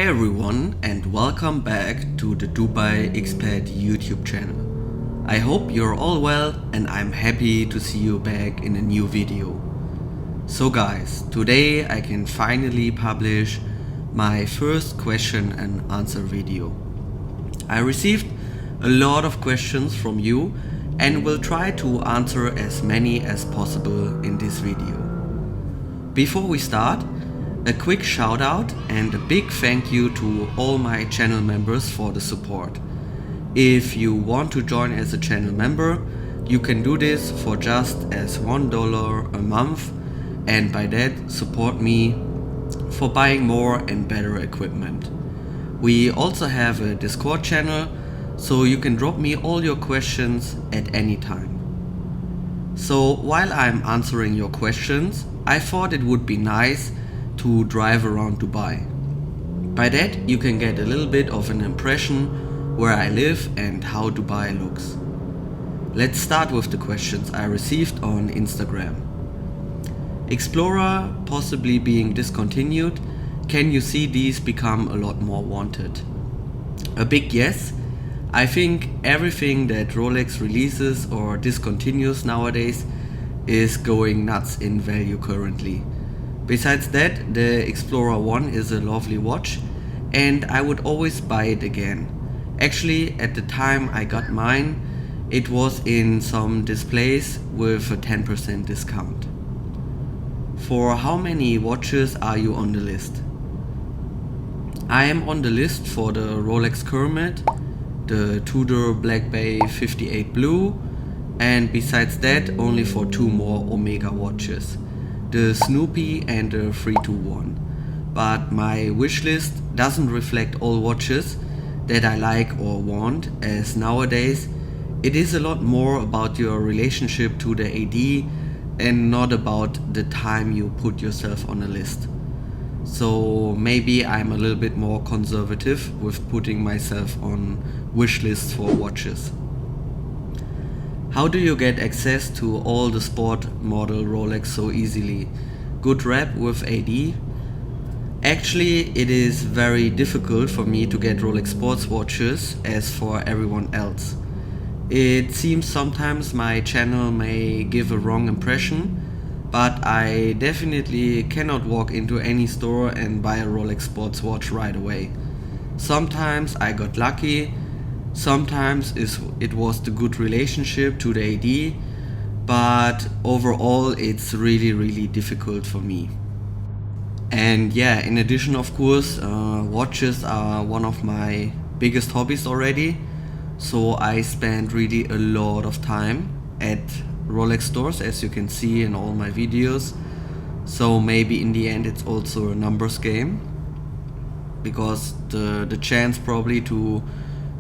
Hey everyone, and welcome back to the DubaiExpat YouTube channel. I hope you're all well and I'm happy to see you back in a new video. So guys, today I can finally publish my first question and answer video. I received a lot of questions from you and will try to answer as many as possible in this video. Before we start, a quick shout out and a big thank you to all my channel members for the support. If you want to join as a channel member, you can do this for just as $1 a month, and by that support me for buying more and better equipment. We also have a Discord channel, so you can drop me all your questions at any time. So while I'm answering your questions, I thought it would be nice to drive around Dubai. By that you can get a little bit of an impression where I live and how Dubai looks. Let's start with the questions I received on Instagram. Explorer possibly being discontinued, can you see these become a lot more wanted? A big yes. I think everything that Rolex releases or discontinues nowadays is going nuts in value currently. Besides that, the Explorer 1 is a lovely watch and I would always buy it again. Actually, at the time I got mine, it was in some displays with a 10% discount. For how many watches are you on the list? I am on the list for the Rolex Kermit, the Tudor Black Bay 58 Blue, and besides that only for two more Omega watches, the Snoopy and the 321. But my wish list doesn't reflect all watches that I like or want, as nowadays it is a lot more about your relationship to the AD and not about the time you put yourself on a list. So maybe I'm a little bit more conservative with putting myself on wish lists for watches. How do you get access to all the sport model Rolex so easily? Good rep with AD? Actually, it is very difficult for me to get Rolex sports watches as for everyone else. It seems sometimes my channel may give a wrong impression, but I definitely cannot walk into any store and buy a Rolex sports watch right away. Sometimes I got lucky. Sometimes it was the good relationship to the AD, but overall it's really difficult for me. And yeah, in addition, of course, watches are one of my biggest hobbies already, so I spend really a lot of time at Rolex stores, as you can see in all my videos. So maybe in the end it's also a numbers game, because the chance probably to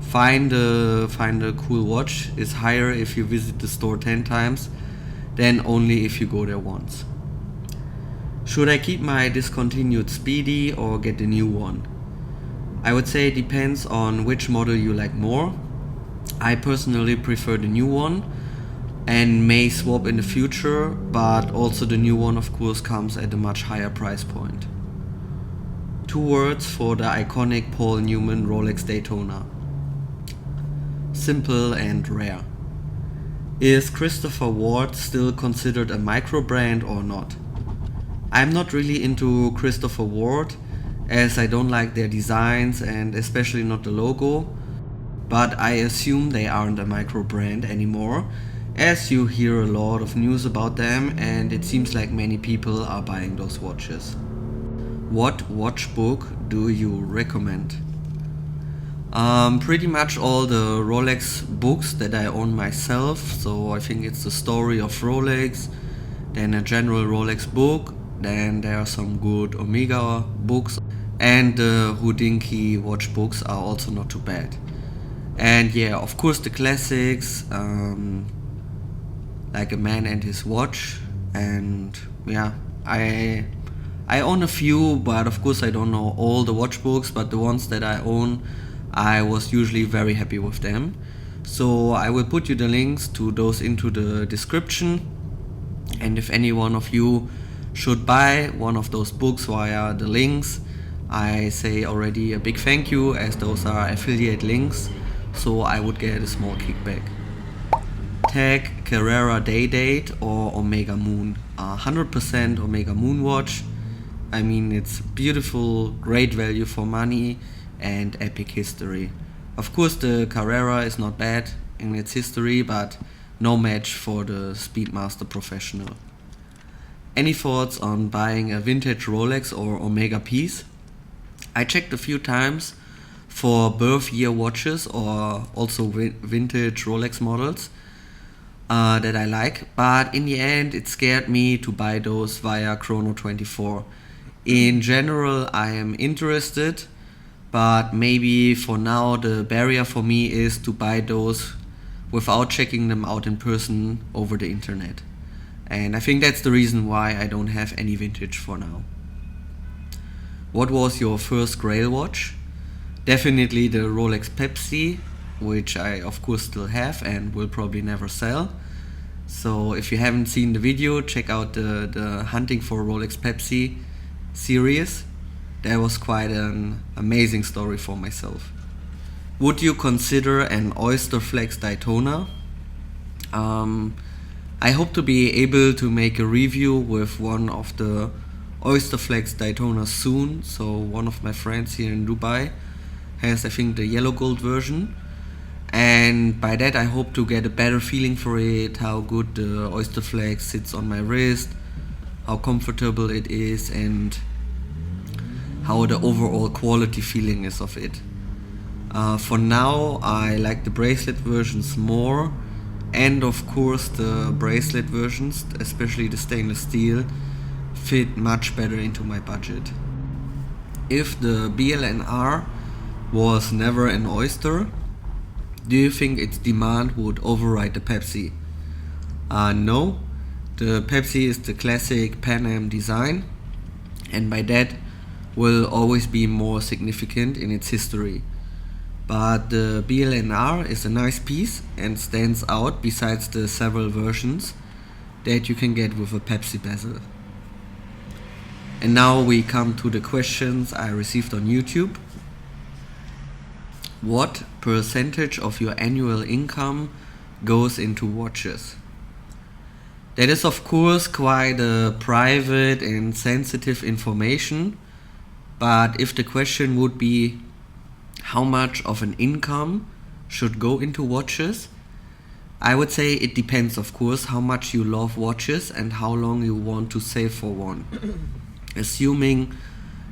find a cool watch is higher if you visit the store 10 times than only if you go there once. Should I keep my discontinued Speedy or get a new one? I would say it depends on which model you like more. I personally prefer the new one and may swap in the future, but also the new one of course comes at a much higher price point. 2 words for the iconic Paul Newman Rolex Daytona. Simple and rare. Is Christopher Ward still considered a micro brand or not? I'm not really into Christopher Ward, as I don't like their designs and especially not the logo, but I assume they aren't a micro brand anymore, as you hear a lot of news about them and it seems like many people are buying those watches. What watchbook do you recommend? Pretty much all the Rolex books that I own myself, so I think it's the story of Rolex, then a general Rolex book, then there are some good Omega books, and the Houdinki watch books are also not too bad. And yeah, of course the classics, like A Man and His Watch, and yeah, I own a few, but of course I don't know all the watch books, but the ones that I own, I was usually very happy with them. So I will put you the links to those into the description, and if any one of you should buy one of those books via the links, I say already a big thank you, as those are affiliate links, so I would get a small kickback. Tag Carrera Day Date or Omega Moon. 100% Omega Moon watch. I mean, it's beautiful, great value for money, and epic history. Of course, the Carrera is not bad in its history, but no match for the Speedmaster Professional. Any thoughts on buying a vintage Rolex or Omega piece? I checked a few times for birth year watches or also vintage Rolex models that I like, but in the end it scared me to buy those via Chrono24. In general, I am interested, but maybe for now the barrier for me is to buy those without checking them out in person over the internet. And I think that's the reason why I don't have any vintage for now. What was your first Grail watch? Definitely the Rolex Pepsi, which I of course still have and will probably never sell. So if you haven't seen the video, check out the Hunting for Rolex Pepsi series. That was quite an amazing story for myself. Would you consider an Oyster Flex Daytona? I hope to be able to make a review with one of the Oyster Flex Daytona soon. So one of my friends here in Dubai has, I think, the yellow gold version, and by that I hope to get a better feeling for it, how good the Oyster Flex sits on my wrist, how comfortable it is, and how the overall quality feeling is of it. For now I like the bracelet versions more, and of course the bracelet versions, especially the stainless steel, fit much better into my budget. If the BLNR was never an oyster, do you think its demand would override the Pepsi? No. The Pepsi is the classic Pan Am design, and by that will always be more significant in its history. But the BLNR is a nice piece and stands out besides the several versions that you can get with a Pepsi bezel. And now we come to the questions I received on YouTube. What percentage of your annual income goes into watches? That is of course quite a private and sensitive information, but if the question would be how much of an income should go into watches, I would say it depends, of course, how much you love watches and how long you want to save for one. Assuming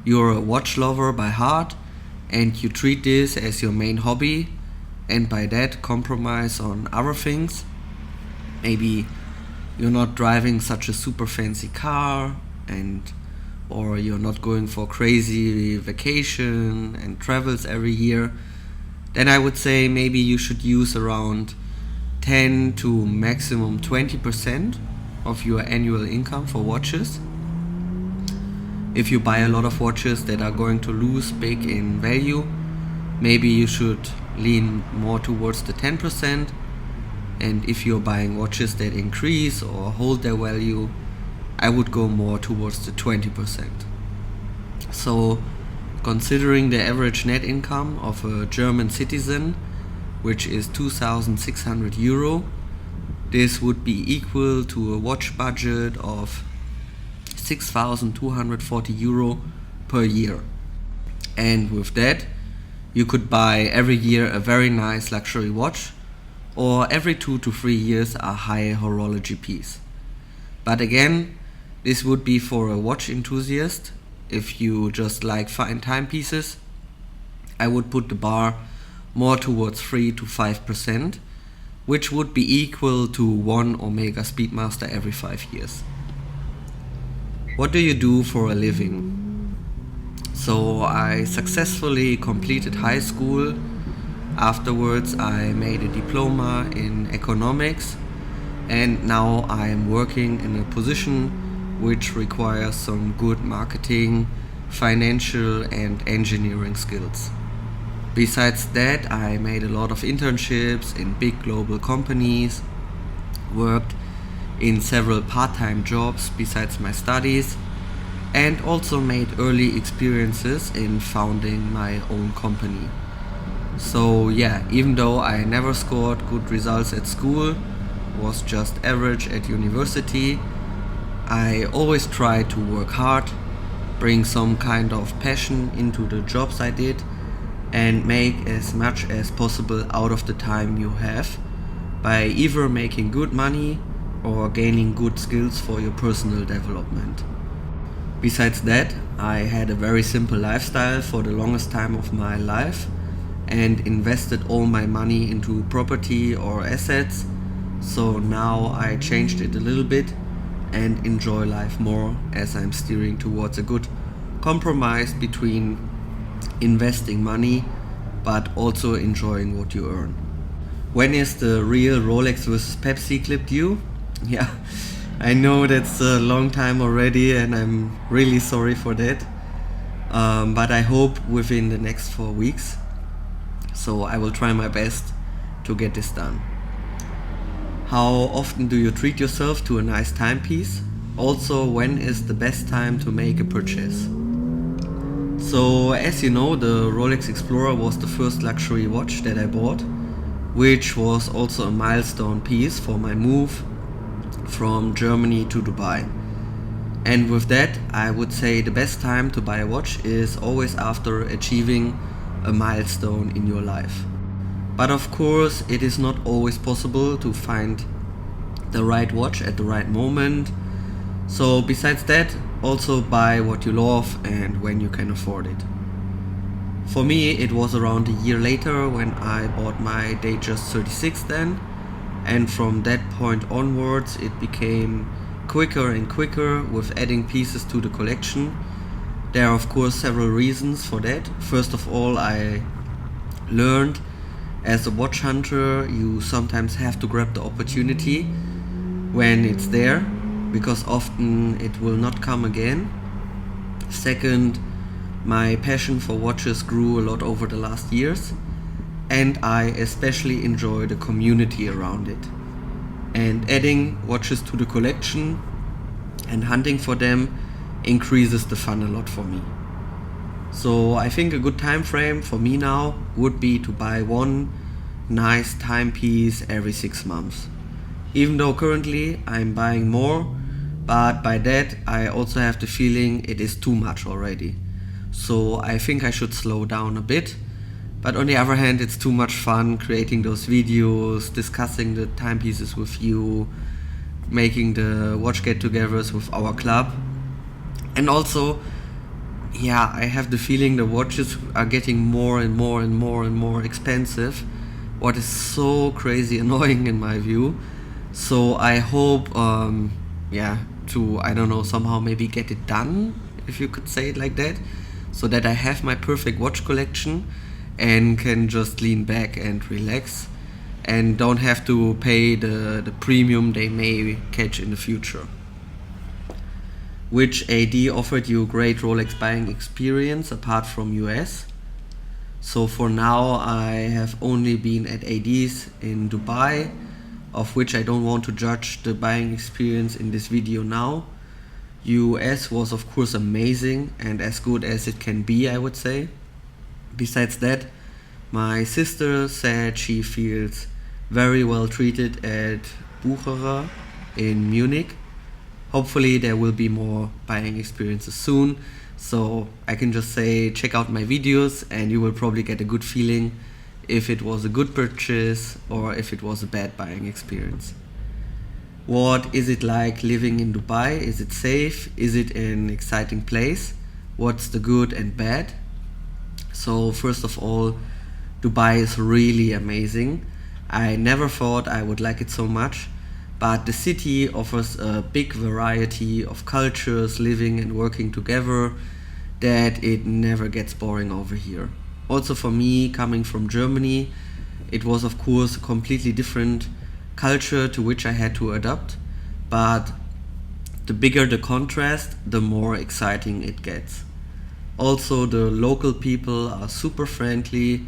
you're a watch lover by heart and you treat this as your main hobby, and by that compromise on other things, maybe you're not driving such a super fancy car, or you're not going for crazy vacation and travels every year, then I would say maybe you should use around 10 to maximum 20% of your annual income for watches. If you buy a lot of watches that are going to lose big in value, maybe you should lean more towards the 10%. And if you're buying watches that increase or hold their value, I would go more towards the 20%. So, considering the average net income of a German citizen, which is 2,600 euro, this would be equal to a watch budget of 6,240 euro per year. And with that, you could buy every year a very nice luxury watch, or every 2 to 3 years a high horology piece. But again, this would be for a watch enthusiast. If you just like fine timepieces, I would put the bar more towards 3 to 5%, which would be equal to one Omega Speedmaster every 5 years. What do you do for a living? So I successfully completed high school. Afterwards I made a diploma in economics, and now I am working in a position which requires some good marketing, financial and engineering skills. Besides that, I made a lot of internships in big global companies, worked in several part-time jobs besides my studies, and also made early experiences in founding my own company. So yeah, even though I never scored good results at school, was just average at university, I always tried to work hard, bring some kind of passion into the jobs I did, and make as much as possible out of the time you have by either making good money or gaining good skills for your personal development. Besides that, I had a very simple lifestyle for the longest time of my life and invested all my money into property or assets. So now I changed it a little bit and enjoy life more, as I'm steering towards a good compromise between investing money but also enjoying what you earn. When is the real Rolex vs Pepsi clip due? Yeah, I know that's a long time already and I'm really sorry for that. But I hope within the next 4 weeks. So I will try my best to get this done. How often do you treat yourself to a nice timepiece? Also, when is the best time to make a purchase? So as you know, the Rolex Explorer was the first luxury watch that I bought, which was also a milestone piece for my move from Germany to Dubai. And with that, I would say the best time to buy a watch is always after achieving a milestone in your life. But of course, it is not always possible to find the right watch at the right moment. So besides that, also buy what you love and when you can afford it. For me, it was around a year later when I bought my Datejust 36 then, and from that point onwards it became quicker and quicker with adding pieces to the collection. There are of course several reasons for that. First of all, I learned as a watch hunter you sometimes have to grab the opportunity when it's there, because often it will not come again. Second, my passion for watches grew a lot over the last years, and I especially enjoy the community around it. And adding watches to the collection and hunting for them increases the fun a lot for me. So I think a good time frame for me now would be to buy one nice timepiece every 6 months. Even though currently I'm buying more, but by that I also have the feeling it is too much already. So I think I should slow down a bit. But on the other hand, it's too much fun creating those videos, discussing the timepieces with you, making the watch get-togethers with our club. And also, yeah, I have the feeling the watches are getting more and more and more and more expensive, what is so crazy annoying in my view. So I hope, to, I don't know, somehow maybe get it done, if you could say it like that, so that I have my perfect watch collection and can just lean back and relax and don't have to pay the premium they may catch in the future. Which AD offered you a great Rolex buying experience apart from US? So for now I have only been at ADs in Dubai, of which I don't want to judge the buying experience in this video now. US was of course amazing and as good as it can be, I would say. Besides that, my sister said she feels very well treated at blrn in Munich. Hopefully there will be more buying experiences soon, so I can just say check out my videos and you will probably get a good feeling if it was a good purchase or if it was a bad buying experience. What is it like living in Dubai? Is it safe? Is it an exciting place? What's the good and bad? So first of all, Dubai is really amazing. I never thought I would like it so much, but the city offers a big variety of cultures living and working together that it never gets boring over here. Also for me, coming from Germany, it was of course a completely different culture to which I had to adapt, but the bigger the contrast, the more exciting it gets. Also, the local people are super friendly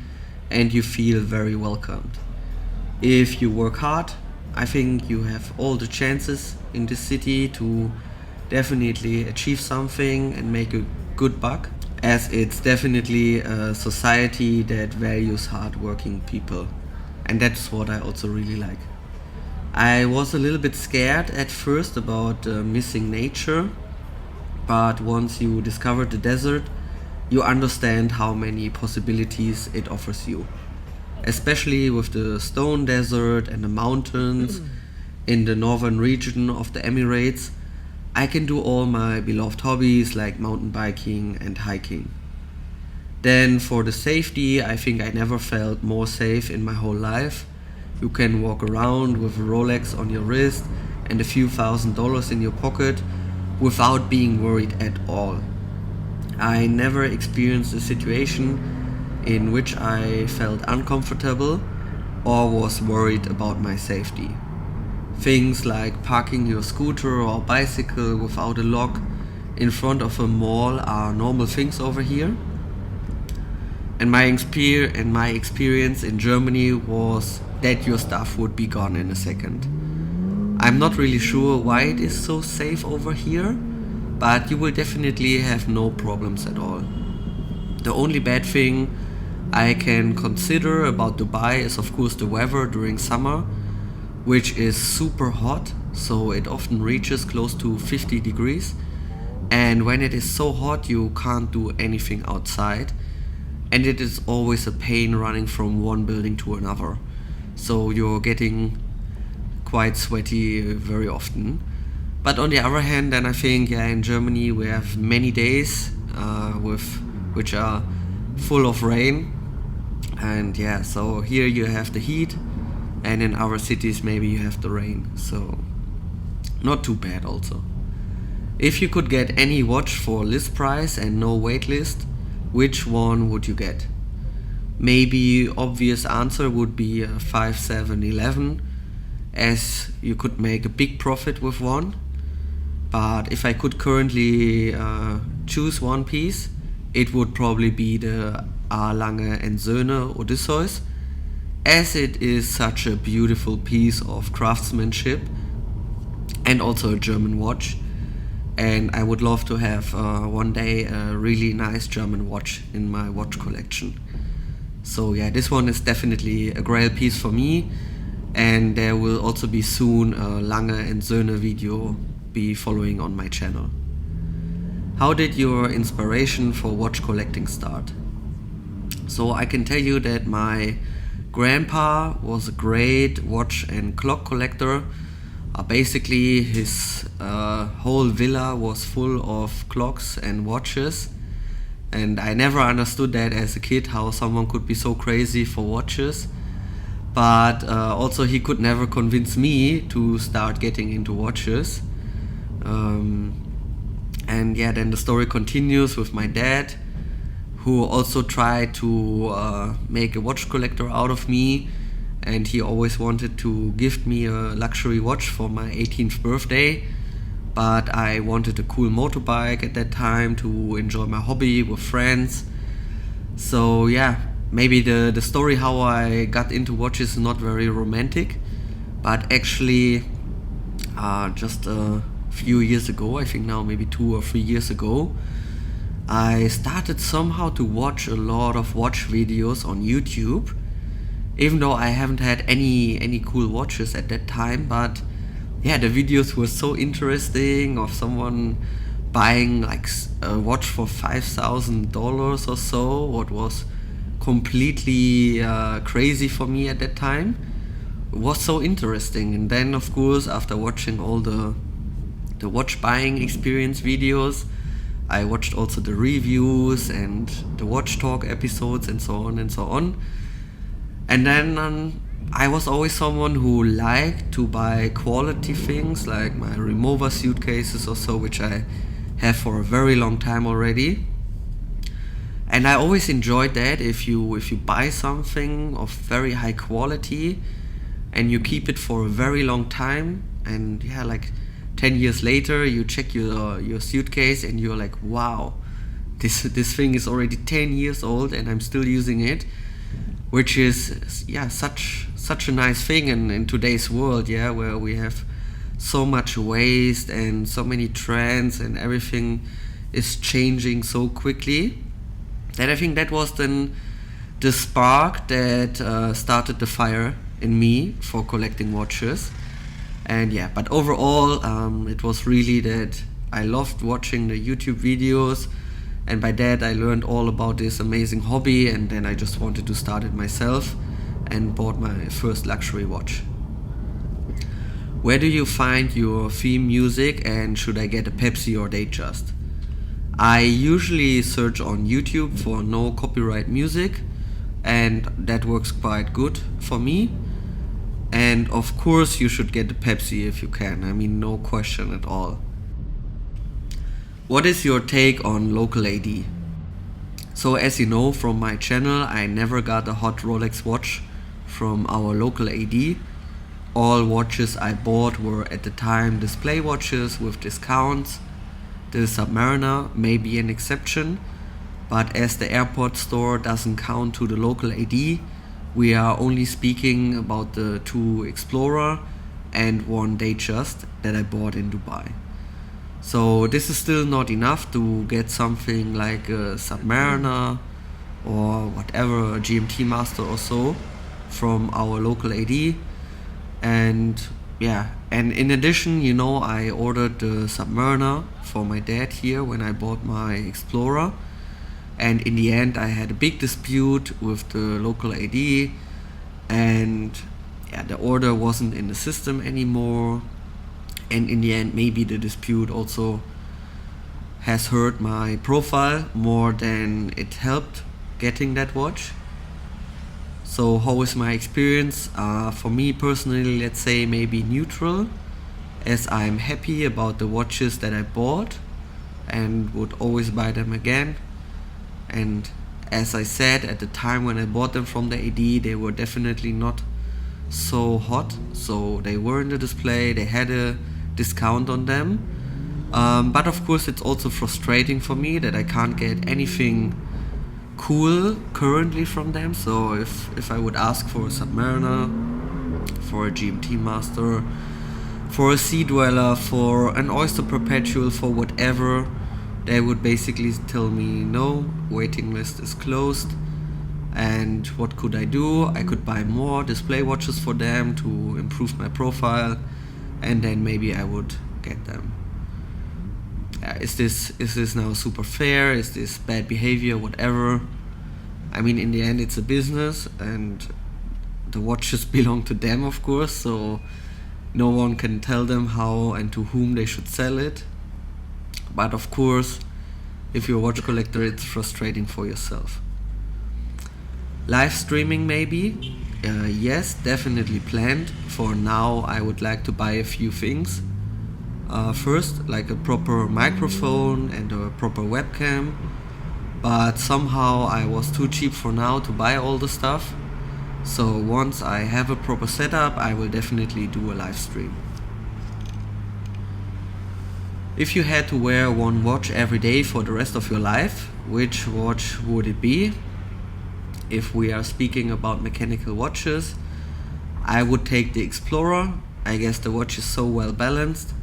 and you feel very welcomed. If you work hard, I think you have all the chances in this city to definitely achieve something and make a good buck, as it's definitely a society that values hardworking people. And that's what I also really like. I was a little bit scared at first about missing nature, but once you discover the desert, you understand how many possibilities it offers you. Especially with the stone desert and the mountains in the northern region of the Emirates, I can do all my beloved hobbies like mountain biking and hiking. Then for the safety, I think I never felt more safe in my whole life. You can walk around with a Rolex on your wrist and a few $1,000s in your pocket without being worried at all. I never experienced a situation in which I felt uncomfortable or was worried about my safety. Things like parking your scooter or bicycle without a lock in front of a mall are normal things over here. And my experience in Germany was that your stuff would be gone in a second. I'm not really sure why it is so safe over here, but you will definitely have no problems at all. The only bad thing I can consider about Dubai is of course the weather during summer, which is super hot, so it often reaches close to 50 degrees. And when it is so hot, you can't do anything outside. And it is always a pain running from one building to another. So you're getting quite sweaty very often. But on the other hand, then I think in Germany we have many days which are full of rain. And so here you have the heat, and in our cities maybe you have the rain. So not too bad also. If you could get any watch for list price and no wait list, which one would you get? Maybe obvious answer would be a 5711, as you could make a big profit with one. But if I could currently choose one piece, it would probably be the A. Lange & Söhne Odysseus, as it is such a beautiful piece of craftsmanship and also a German watch. And I would love to have one day a really nice German watch in my watch collection. So this one is definitely a Grail piece for me, and there will also be soon a Lange & Söhne video be following on my channel. How did your inspiration for watch collecting start? So I can tell you that my grandpa was a great watch and clock collector. Basically his whole villa was full of clocks and watches, and I never understood that as a kid, how someone could be so crazy for watches. But also he could never convince me to start getting into watches. And then the story continues with my dad, who also tried to make a watch collector out of me. And he always wanted to gift me a luxury watch for my 18th birthday. But I wanted a cool motorbike at that time to enjoy my hobby with friends. So maybe the story how I got into watches is not very romantic. But actually just a few years ago, I think now maybe 2 or 3 years ago, I started somehow to watch a lot of watch videos on YouTube. Even though I haven't had any cool watches at that time, but the videos were so interesting, of someone buying like a watch for $5,000 or so, what was completely crazy for me at that time. It was so interesting. And then of course, after watching all the watch buying experience videos, I watched also the reviews and the watch talk episodes and so on and so on. And then I was always someone who liked to buy quality things, like my Remover suitcases or so, which I have for a very long time already. And I always enjoyed that if you buy something of very high quality and you keep it for a very long time, and like 10 years later you check your suitcase and you're like, wow, this thing is already 10 years old and I'm still using it. Which is such a nice thing in today's world, where we have so much waste and so many trends, and everything is changing so quickly, that I think that was then the spark that started the fire in me for collecting watches. And yeah, but overall it was really that I loved watching the YouTube videos, and by that I learned all about this amazing hobby, and then I just wanted to start it myself and bought my first luxury watch. Where do you find your theme music, and should I get a Pepsi or Datejust? I usually search on YouTube for no copyright music, and that works quite good for me. And of course you should get a Pepsi if you can, I mean, no question at all. What is your take on local AD? So as you know from my channel, I never got a hot Rolex watch from our local AD. All watches I bought were at the time display watches with discounts. The Submariner may be an exception, but as the airport store doesn't count to the local AD, we are only speaking about the 2 Explorer and 1 Datejust that I bought in Dubai. So this is still not enough to get something like a Submariner or whatever, a GMT Master or so from our local AD. And yeah, and in addition, you know, I ordered the Submariner for my dad here when I bought my Explorer, and in the end I had a big dispute with the local AD, and yeah, the order wasn't in the system anymore, and in the end maybe the dispute also has hurt my profile more than it helped getting that watch. So how is my experience? For me personally, let's say maybe neutral, as I'm happy about the watches that I bought and would always buy them again. And as I said, at the time when I bought them from the AD, they were definitely not so hot, so they were in the display, they had a discount on them. But of course it's also frustrating for me that I can't get anything cool currently from them. So if I would ask for a Submariner, for a GMT Master, for a Sea Dweller, for an Oyster Perpetual, for whatever, they would basically tell me no, waiting list is closed. And what could I do? I could buy more display watches for them to improve my profile, and then maybe I would get them. Is this now super fair? Is this bad behavior? Whatever. I mean, in the end it's a business and the watches belong to them, of course, so no one can tell them how and to whom they should sell it. But of course, if you're a watch collector, it's frustrating for yourself. Live streaming maybe? Yes, definitely planned. For now I would like to buy a few things. First, like a proper microphone and a proper webcam, but somehow I was too cheap for now to buy all the stuff. So once I have a proper setup, I will definitely do a live stream. If you had to wear one watch every day for the rest of your life, which watch would it be? If we are speaking about mechanical watches, I would take the Explorer. I guess the watch is so well balanced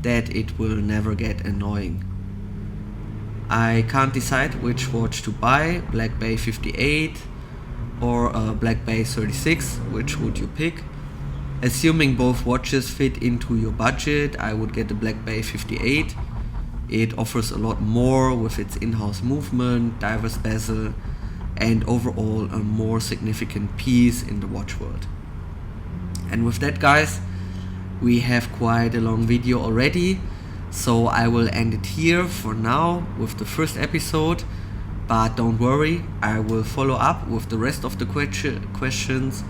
that it will never get annoying. I can't decide which watch to buy, Black Bay 58 or Black Bay 36, which would you pick? Assuming both watches fit into your budget, I would get the Black Bay 58. It offers a lot more with its in-house movement, diverse bezel, and overall a more significant piece in the watch world. And with that, guys, we have quite a long video already, so I will end it here for now with the first episode, but don't worry, I will follow up with the rest of the questions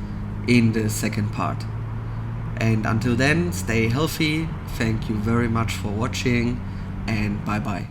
in the second part. And until then, stay healthy, thank you very much for watching, and bye bye.